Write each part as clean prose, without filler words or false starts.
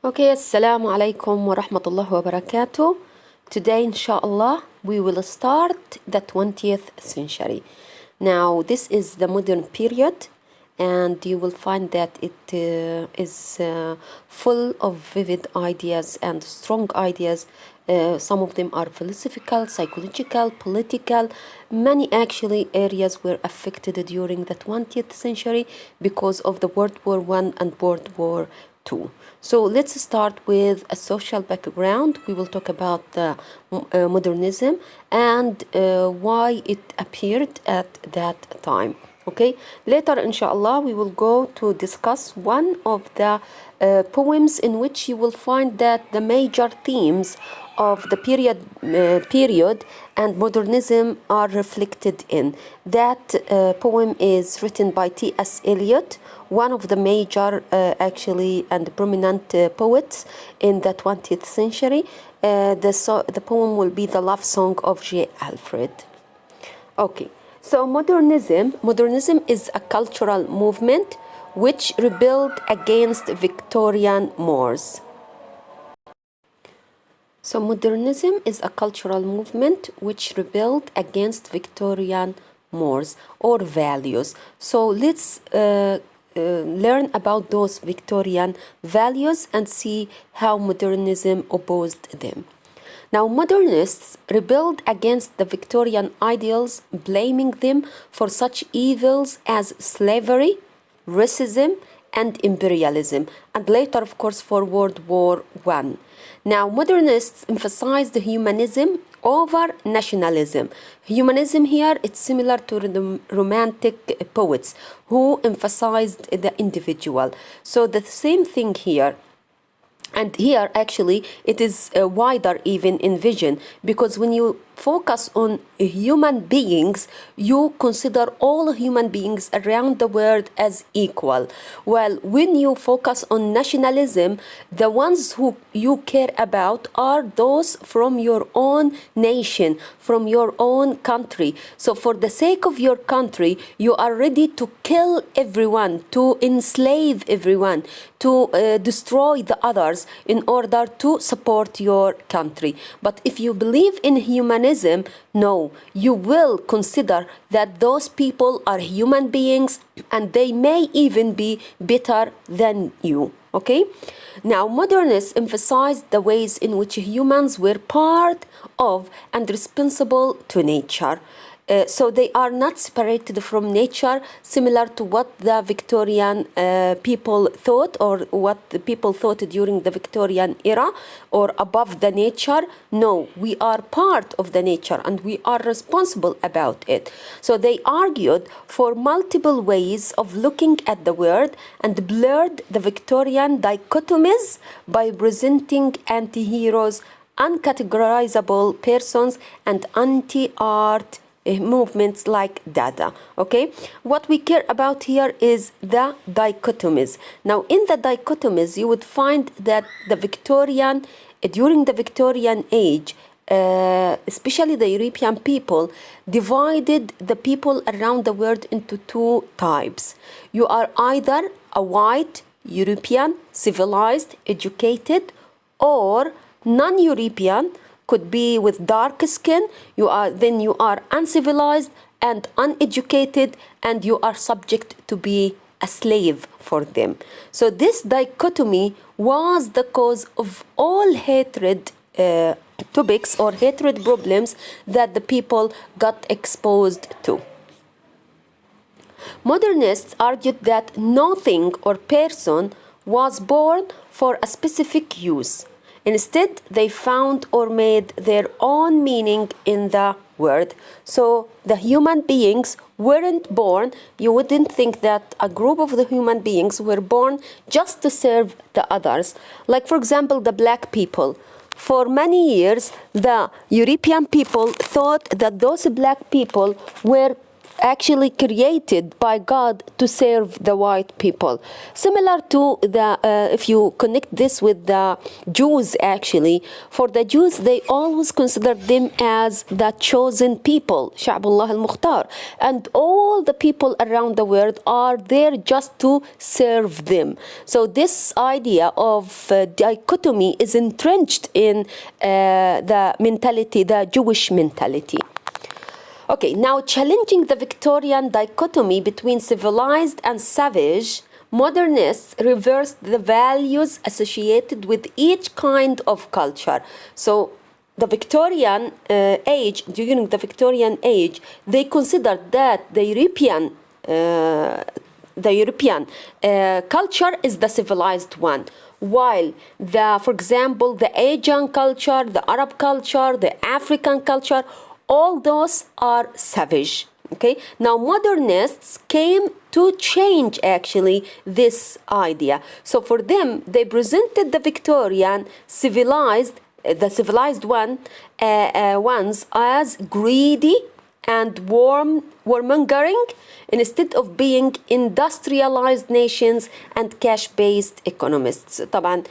Okay, Assalamu alaikum wa rahmatullahi wa barakatuh. Today, inshallah, we will start the 20th century. Now, this is the modern period, and you will find that it is full of vivid ideas and strong ideas. Some of them are philosophical, psychological, political. Many actually areas were affected during the 20th century because of the World War I and World War II. So let's start with a social background. We will talk about the modernism and why it appeared at that time. Okay, later inshallah we will go to discuss one of the poems in which you will find that the major themes of the period and modernism are reflected in. That poem is written by T.S. Eliot, one of the major actually and prominent poets in the 20th century. The poem will be the love song of J. Alfred. Okay, so modernism is a cultural movement which rebelled against Victorian mores. So modernism is a cultural movement which rebelled against Victorian mores or values. So let's learn about those Victorian values and see how modernism opposed them. Now, modernists rebelled against the Victorian ideals, blaming them for such evils as slavery, racism, and imperialism, and later, of course, for World War I. Now, modernists emphasized humanism over nationalism. Humanism here, it's similar to the Romantic poets who emphasized the individual. So the same thing here. And here, actually, it is wider even in vision, because when you focus on human beings, you consider all human beings around the world as equal. Well, when you focus on nationalism, the ones who you care about are those from your own nation, from your own country. So for the sake of your country, you are ready to kill everyone, to enslave everyone, to destroy the others in order to support your country. But if you believe in humanism, no, you will consider that those people are human beings and they may even be better than you. Okay? Now, modernists emphasized the ways in which humans were part of and responsible to nature. So they are not separated from nature, similar to what the Victorian people thought, or what the people thought during the Victorian era, or above the nature. No, we are part of the nature and we are responsible about it. So they argued for multiple ways of looking at the world and blurred the Victorian dichotomies by presenting anti-heroes, uncategorizable persons, and anti-art movements like Dada. Okay, what we care about here is the dichotomies. Now, in the dichotomies, you would find that during the Victorian age, especially the European people, divided the people around the world into two types. You are either a white European, civilized, educated, or non-European, could be with dark skin. You are uncivilized and uneducated, and you are subject to be a slave for them. So this dichotomy was the cause of all hatred topics or hatred problems that the people got exposed to. Modernists argued that nothing or person was born for a specific use. Instead, they found or made their own meaning in the word. So the human beings weren't born. You wouldn't think that a group of the human beings were born just to serve the others. Like, for example, the black people. For many years, the European people thought that those black people were actually created by God to serve the white people. Similar to the, if you connect this with the Jews, actually, for the Jews, they always consider them as the chosen people, Sha'bullah al-Mukhtar. And all the people around the world are there just to serve them. So this idea of dichotomy is entrenched in the mentality, the Jewish mentality. Okay, now challenging the Victorian dichotomy between civilized and savage, modernists reversed the values associated with each kind of culture. So the Victorian age, during the Victorian age, they considered that the European culture is the civilized one, while for example, the Asian culture, the Arab culture, the African culture, all those are savage. Okay, now modernists came to change actually this idea. So for them, they presented the Victorian civilized, the civilized ones as greedy and warmongering instead of being industrialized nations and cash-based economists. طبعا,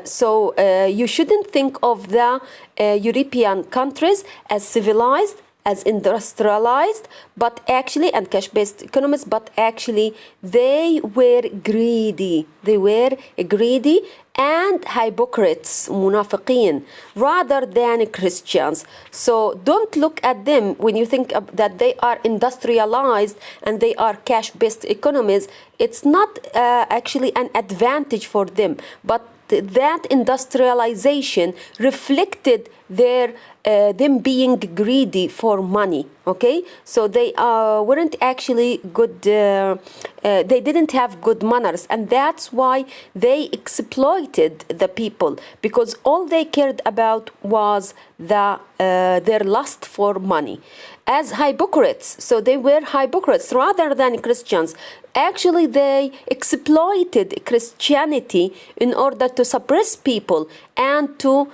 so you shouldn't think of the European countries as civilized, as industrialized, but actually, and cash-based economists, but actually they were greedy. They were greedy and hypocrites, munafiqeen, rather than Christians. So don't look at them when you think that they are industrialized and they are cash-based economies. It's not actually an advantage for them, but that industrialization reflected their them being greedy for money. Okay, so they weren't actually good. They didn't have good manners, and that's why they exploited the people, because all they cared about was their lust for money. As hypocrites, so they were hypocrites rather than Christians. Actually, they exploited Christianity in order to suppress people and to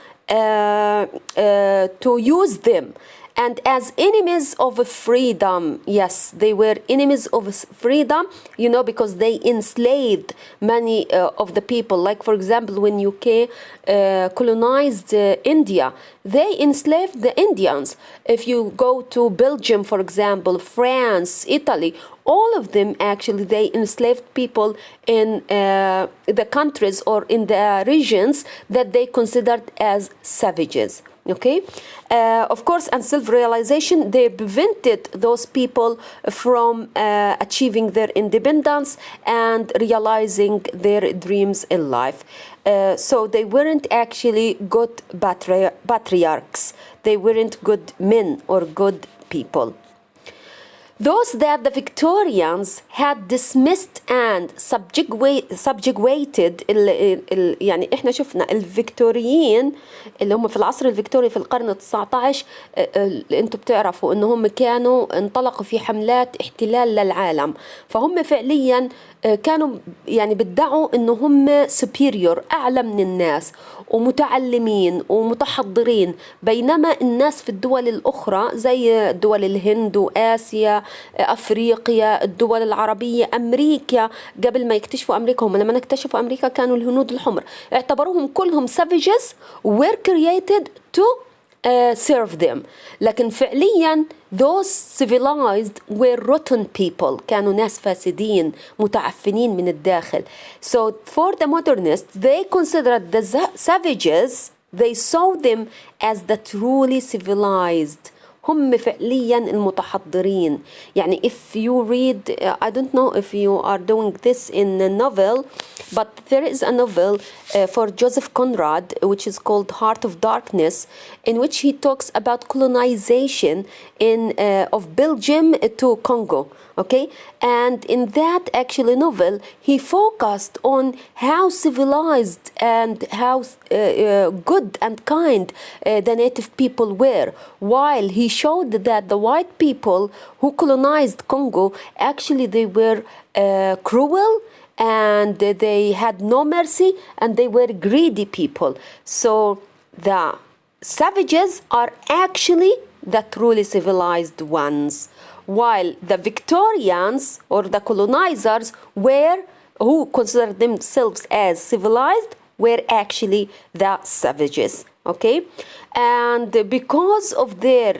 use them. And as enemies of freedom, yes, they were enemies of freedom, you know, because they enslaved many of the people. Like, for example, when UK colonized India, they enslaved the Indians. If you go to Belgium, for example, France, Italy, all of them actually, they enslaved people in the countries or in the regions that they considered as savages. Okay, of course, and self-realization, they prevented those people from achieving their independence and realizing their dreams in life. So they weren't actually good patriarchs. They weren't good men or good people. Those that the Victorians had dismissed and subjugated يعني احنا شفنا الفيكتوريين اللي هم في العصر الفيكتوري في القرن ال19 انتم بتعرفوا انهم كانوا انطلقوا في حملات احتلال للعالم، فهم فعليا كانوا يعني بيدعوا انهم superior، اعلى من الناس ومتعلمين ومتحضرين، بينما الناس في الدول الاخرى زي دول الهند واسيا، افريقيا، الدول العربيه، امريكا، قبل ما يكتشفوا امريكا، هم لما اكتشفوا امريكا كانوا الهنود الحمر، اعتبروهم كلهم savages were created to serve them. لكن فعليا those civilized were rotten people، كانوا ناس فاسدين متعفنين من الداخل. So for the modernists, they considered the savages, they saw them as the truly civilized. هم فعليا المتحضرين. يعني if you read, I don't know if you are doing this in a novel, but there is a novel for Joseph Conrad which is called Heart of Darkness, in which he talks about colonization of Belgium to Congo. Okay, and in that actually novel he focused on how civilized and how good and kind the native people were, while he showed that the white people who colonized Congo actually they were cruel and they had no mercy and they were greedy people. So the savages are actually the truly civilized ones, while the Victorians or the colonizers who considered themselves as civilized were actually the savages. Okay, and because of their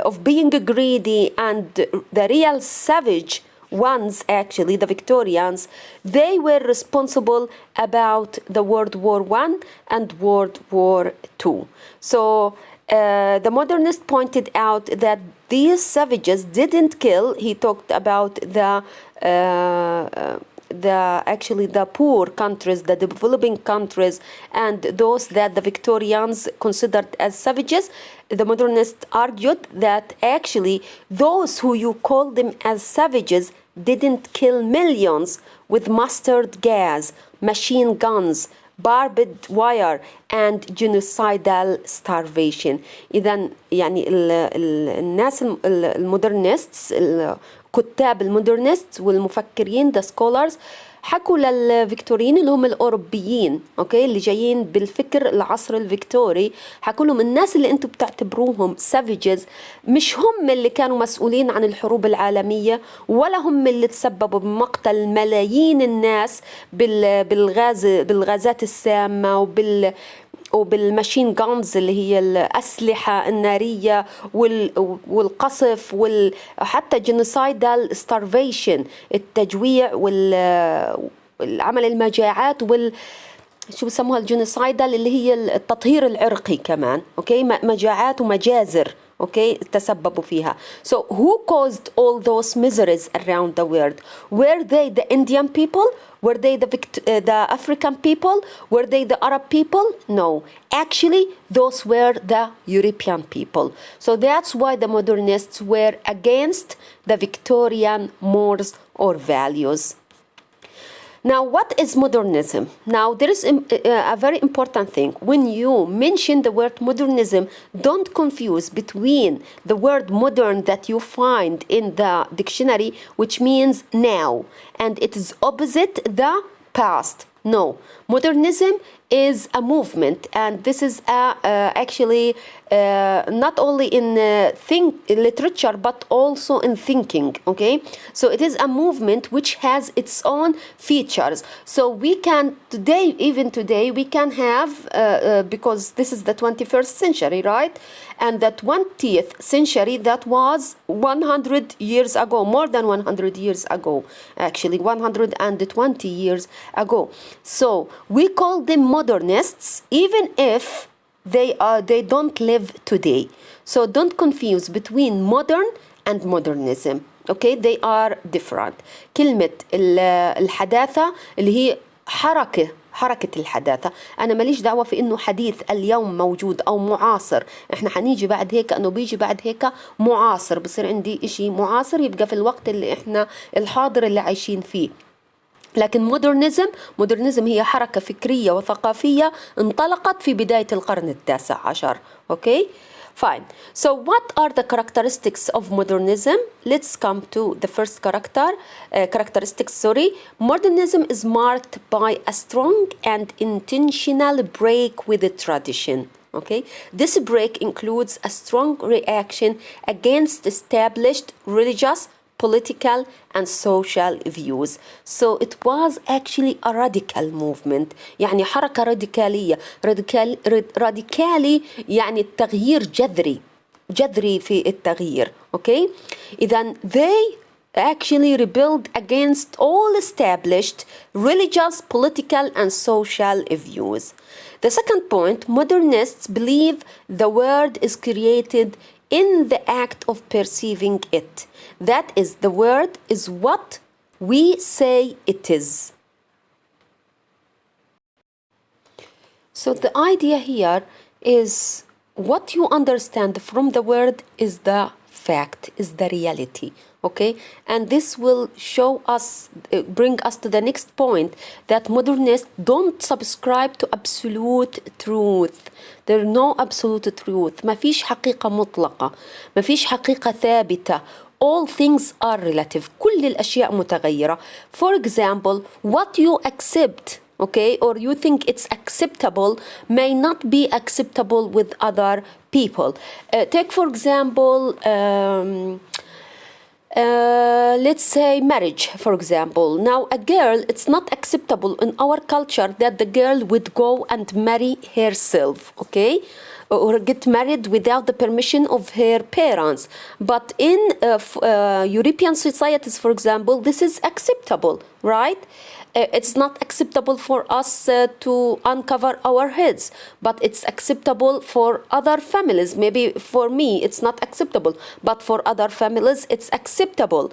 of being greedy and the real savage ones, actually the Victorians, they were responsible about the World War I and World War II. So the modernist pointed out that these savages didn't kill. He talked about the poor countries, the developing countries, and those that the Victorians considered as savages. The modernists argued that actually those who you call them as savages didn't kill millions with mustard gas, machine guns, barbed wire and genocidal starvation. إذا يعني الناس المودرنستس، الكتاب المودرنست والمفكرين the scholars حكوا للفيكتوريين اللي هم الأوروبيين، أوكي، اللي جايين بالفكر العصر الفيكتوري، حكوا لهم الناس اللي أنتم بتعتبروهم savages مش هم اللي كانوا مسؤولين عن الحروب العالمية، ولا هم اللي تسببوا بمقتل ملايين الناس بالغازات السامة وبالماشين جانز اللي هي الأسلحة النارية والقصف وحتى جينوسايدال ستارفيشن، التجويع والعمل المجاعات شو بسموها الجينوسايدال اللي هي التطهير العرقي كمان، اوكي، مجاعات ومجازر، اوكي، تسببوا فيها. So who caused all those miseries around the world? Were they the Indian people? Were they the African people? Were they the Arab people? No. Actually, those were the European people. So that's why the modernists were against the Victorian mores or values. Now, what is modernism? Now, there is a very important thing. When you mention the word modernism, don't confuse between the word modern that you find in the dictionary, which means now, and it is opposite the past. No, modernism is a movement, and this is actually not only in literature but also in thinking, okay? So it is a movement which has its own features. So we can even today we can have because this is the 21st century, right? And the 20th century, that was 100 years ago, more than 100 years ago, actually 120 years ago. So we call them modernists even if they don't live today. So don't confuse between modern and modernism. Okay, they are different. كلمة الحداثة اللي هي حركة الحداثة، أنا ماليش دعوة في إنه حديث اليوم موجود أو معاصر. إحنا حنيجي بعد هيك إنه بيجي بعد هيك معاصر، بصير عندي إشي معاصر يبقى في الوقت اللي إحنا الحاضر اللي عايشين فيه. لكن مودرنزم هي حركة فكرية وثقافية انطلقت في بداية القرن ال19. Okay? Fine. So what are the characteristics of modernism? Let's come to the first characteristics. Modernism is marked by a strong and intentional break with the tradition. Okay? This break includes a strong reaction against established religious, political and social views. So it was actually a radical movement، يعني حركة راديكالية. راديكالي يعني التغيير جذري في التغيير. Okay? إذن they actually rebelled against all established religious, political and social views. The second point, modernists believe the world is created in the act of perceiving it. That is, the word is what we say it is. So the idea here is what you understand from the word is the fact, is the reality. Okay, and this will bring us to the next point, that modernists don't subscribe to absolute truth. There is no absolute truth. ما فيش حقيقة مطلقة، ما فيش حقيقة ثابتة. All things are relative. كل الأشياء متغيرة. For example, what you accept okay, or you think it's acceptable, may not be acceptable with other people. Take, for example, let's say marriage, for example. Now, a girl, it's not acceptable in our culture that the girl would go and marry herself, okay? Or get married without the permission of her parents. But in European societies, for example, this is acceptable, right? It's not acceptable for us to uncover our heads, but it's acceptable for other families. Maybe for me it's not acceptable, but for other families it's acceptable.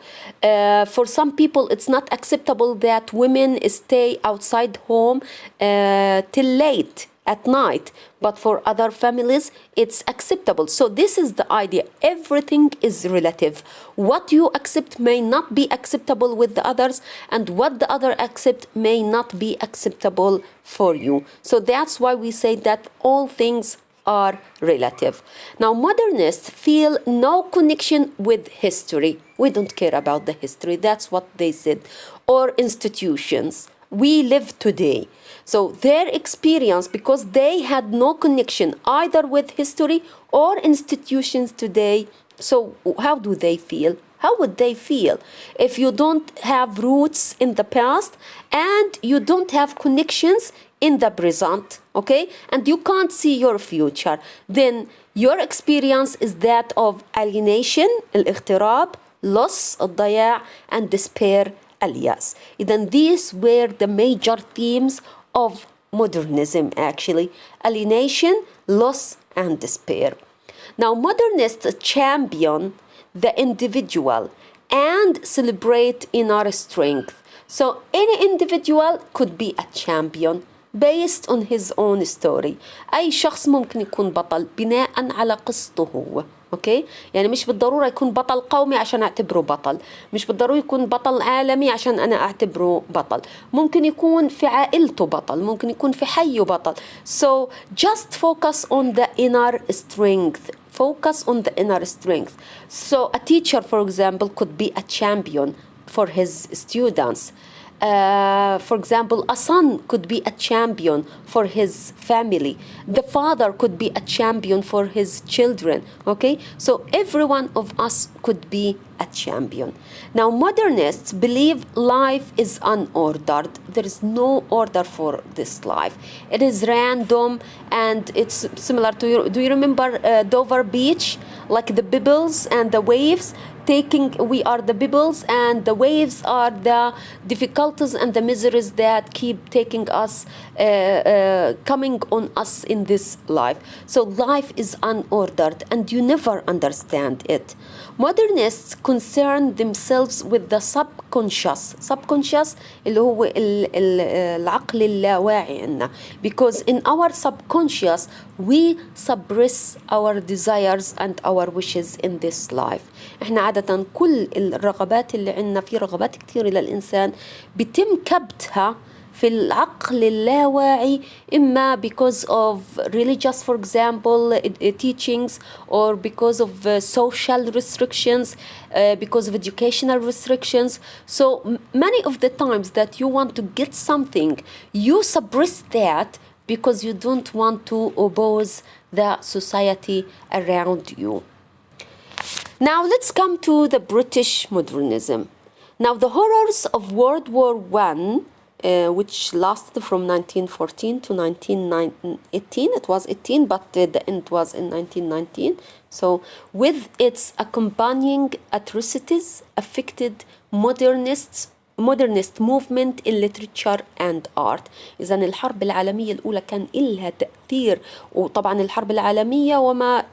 For some people it's not acceptable that women stay outside home till late at night, but for other families it's acceptable. So this is the idea. Everything is relative. What you accept may not be acceptable with the others, and what the other accept may not be acceptable for you. So that's why we say that all things are relative. Now, modernists feel no connection with history. We don't care about the history. That's what they said. Or institutions. We live today. So their experience, because they had no connection either with history or institutions today, so how do they feel? How would they feel if you don't have roots in the past and you don't have connections in the present, okay? And you can't see your future. Then your experience is that of alienation, الاغتراب, loss, الضياع, and despair, الياس. Then these were the major themes of modernism, actually: alienation, loss, and despair. Now, modernists champion the individual and celebrate inner strength. So any individual could be a champion based on his own story. أي شخص ممكن يكون بطل بناء على قصته هو. اوكي، يعني مش بالضروره يكون بطل قومي عشان اعتبره بطل، مش بالضروره يكون بطل عالمي عشان انا اعتبره بطل، ممكن يكون في عائلته بطل، ممكن يكون في حيه بطل. So just focus on the inner strength. Focus on the inner strength. So a teacher, for example, could be a champion for his students. For example, a son could be a champion for his family. The father could be a champion for his children. Okay, so every one of us could be a champion. Now, modernists believe life is unordered. There is no order for this life. It is random, and it's similar to, do you remember Dover Beach? Like the bubbles and the waves. We are the bubbles, and the waves are the difficulties and the miseries that keep taking us, coming on us in this life. So life is unordered, and you never understand it. Modernists concern themselves with the subconscious اللي هو العقل اللاواعي عنا, because in our subconscious we suppress our desires and our wishes in this life. احنا عادة كل الرغبات اللي عنا, في رغبات كتير للإنسان بتم كبتها في العقل اللاواعي, إما because of religious, for example, teachings, or because of social restrictions, because of educational restrictions. So many of the times that you want to get something, you suppress that because you don't want to oppose the society around you. Now let's come to the British modernism. Now the horrors of World War I, which lasted from 1914 to 1918. It was 18, but the end was in 1919. So with its accompanying atrocities, affected modernist movement in literature and art. إذن الحرب العالمية الأولى كان إلها تأثير, وطبعا الحرب العالمية وما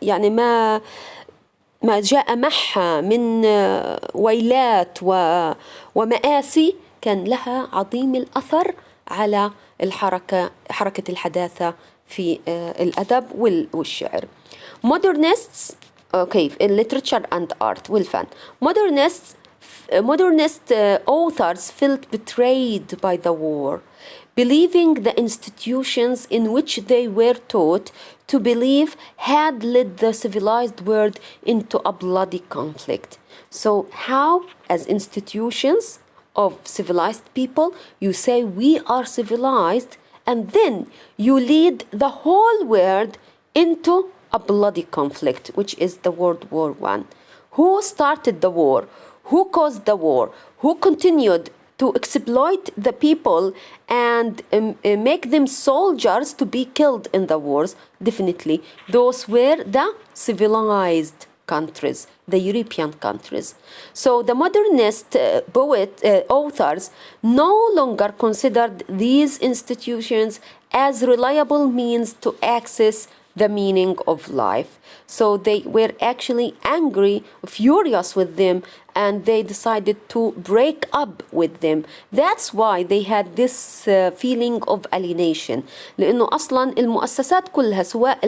يعني ما جاء معها من ويلات ومآسي كان لها عظيم الأثر على حركة الحداثة في الأدب والشعر. Modernists, okay, in literature and art والفن. Modernist authors felt betrayed by the war, believing the institutions in which they were taught to believe had led the civilized world into a bloody conflict. So how, as institutions, of civilized people. You say we are civilized, and then you lead the whole world into a bloody conflict, which is the World War I. Who started the war? Who caused the war? Who continued to exploit the people and make them soldiers to be killed in the wars? Definitely, those were the civilized countries, the European countries. So the modernist authors no longer considered these institutions as reliable means to access the meaning of life. So they were actually angry, furious with them, and they decided to break up with them. That's why they had this feeling of alienation. لأنه أصلا المؤسسات كلها سواء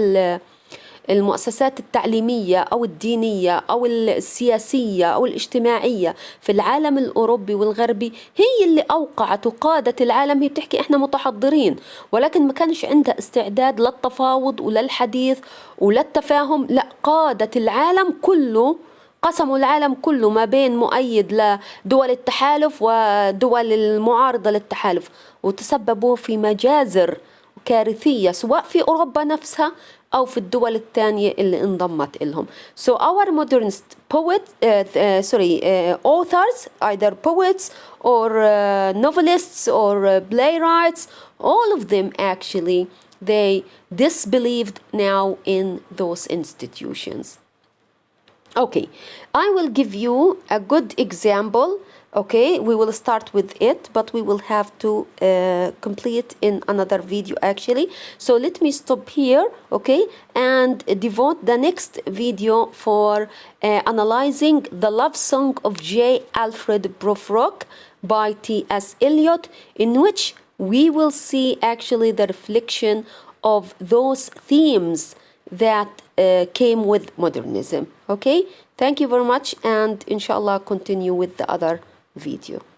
المؤسسات التعليمية أو الدينية أو السياسية أو الاجتماعية في العالم الأوروبي والغربي هي اللي أوقعت وقادت العالم. هي بتحكي إحنا متحضرين، ولكن ما كانش عندها استعداد للتفاوض وللحديث وللتفاهم. لا، قادت العالم كله، قسموا العالم كله ما بين مؤيد لدول التحالف ودول المعارضة للتحالف، وتسببوا في مجازر كارثية سواء في أوروبا نفسها أو في الدول الثانية اللي انضمت إلهم. So our modernist authors, either poets or novelists or playwrights, all of them actually, they disbelieved now in those institutions. Okay, I will give you a good example. Okay, we will start with it, but we will have to complete in another video actually. So let me stop here, okay, and devote the next video for analyzing the love song of J. Alfred Prufrock by T.S. Eliot, in which we will see actually the reflection of those themes that came with modernism. Okay, thank you very much, and inshallah continue with the other video.